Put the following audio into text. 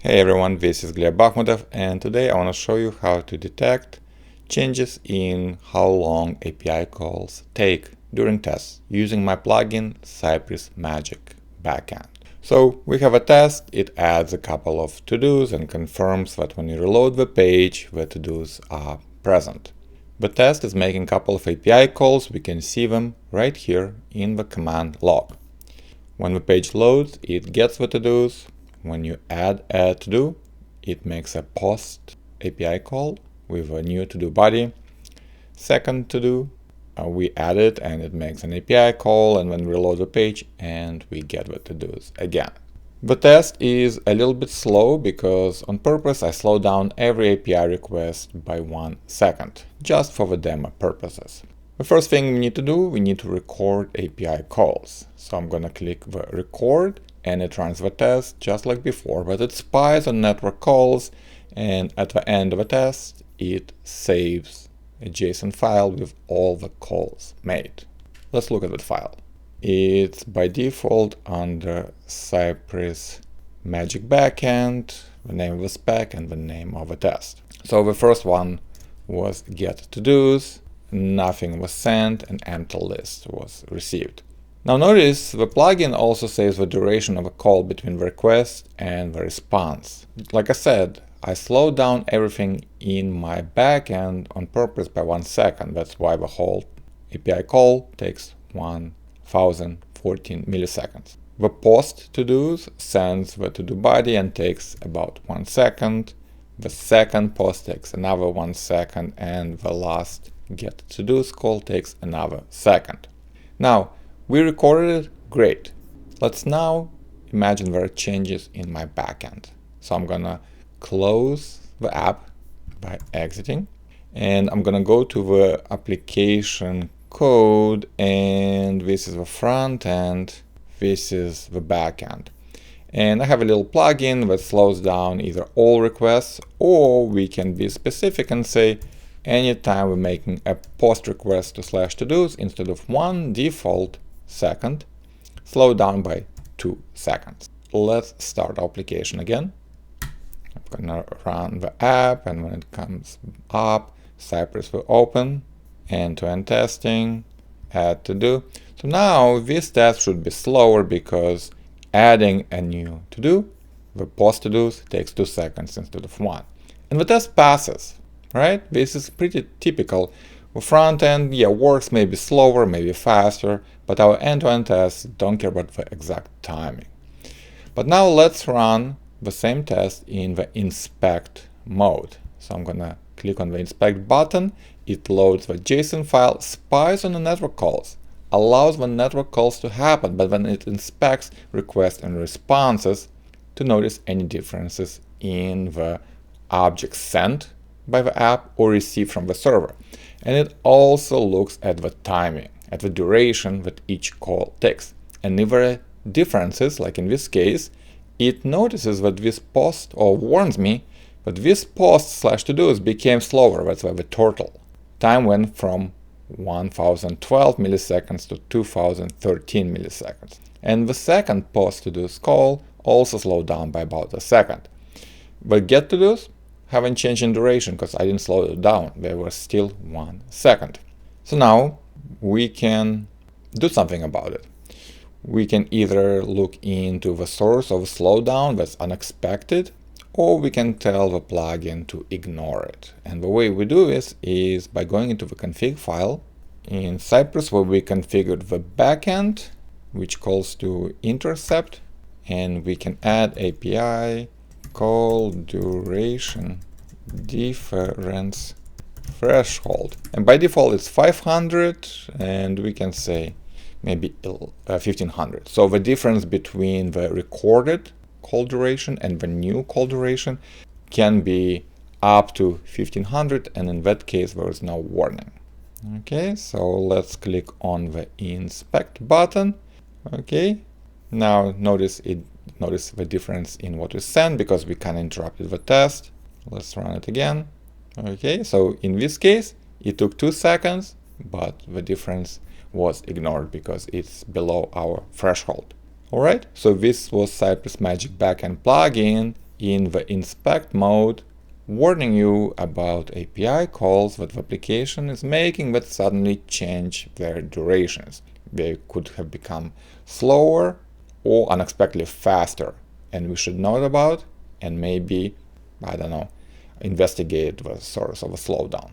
Hey everyone, this is Gleb Bakhmutov, and today I want to show you how to detect changes in how long API calls take during tests using my plugin Cypress Magic Backend. So we have a test, it adds a couple of to-dos and confirms that when you reload the page, the to-dos are present. The test is making a couple of API calls, we can see them right here in the command log. When the page loads, it gets the to-dos. When you add a to-do, it makes a post API call with a new to-do body. Second to-do, we add it and it makes an API call, and when we reload the page and we get the to-dos again. The test is a little bit slow because on purpose I slow down every API request by 1 second, just for the demo purposes. The first thing we need to do, we need to record API calls. So I'm gonna click the record and it runs the test just like before, but it spies on network calls, and at the end of the test it saves a JSON file with all the calls made. Let's look at that file. It's by default under Cypress Magic Backend, the name of the spec and the name of the test. So the first one was get to-dos, nothing was sent, an empty list was received. Now notice the plugin also saves the duration of a call between the request and the response. Like I said, I slowed down everything in my backend on purpose by 1 second. That's why the whole API call takes 1014 milliseconds. The post to-dos sends the to-do body and takes about 1 second. The second post takes another 1 second, and the last get to-dos call takes another second. Now, we recorded it, great. Let's now imagine there are changes in my backend. So I'm gonna close the app by exiting, and I'm gonna go to the application code, and this is the front end, this is the back end. And I have a little plugin that slows down either all requests, or we can be specific and say anytime we're making a post request to /todos, instead of 1 default second, slow down by 2 seconds. Let's start our application again. I'm gonna run the app, and when it comes up, Cypress will open, end-to-end testing, add to-do. So now this test should be slower because adding a new to-do, the post to-dos, takes 2 seconds instead of 1. And the test passes, right? This is pretty typical. The front end, works maybe slower, maybe faster, but our end-to-end tests don't care about the exact timing. But now let's run the same test in the inspect mode. So I'm gonna click on the inspect button. It loads the JSON file, spies on the network calls, allows the network calls to happen, but then it inspects requests and responses to notice any differences in the objects sent by the app or received from the server. And it also looks at the timing, at the duration that each call takes. And if there are differences, like in this case, it notices that this post, or warns me that this post /todos became slower. That's why the total time went from 1012 milliseconds to 2013 milliseconds. And the second post to-dos call also slowed down by about a second. But get to-dos haven't changed in duration because I didn't slow it down. They were still 1 second. So now we can do something about it. We can either look into the source of a slowdown that's unexpected, or we can tell the plugin to ignore it. And the way we do this is by going into the config file in Cypress, where we configured the backend, which calls to intercept, and we can add API call duration difference threshold. And by default it's 500, and we can say maybe 1500. So the difference between the recorded call duration and the new call duration can be up to 1500, and in that case there is no warning. Okay, so let's click on the inspect button. Okay, now notice the difference in what we sent because we kind of interrupted the test. Let's run it again. Okay, so in this case it took 2 seconds, but the difference was ignored because it's below our threshold. Alright, so this was Cypress Magic Backend plugin in the inspect mode, warning you about API calls that the application is making that suddenly change their durations. They could have become slower or unexpectedly faster, and we should know about and maybe, I don't know, investigate the source of a slowdown.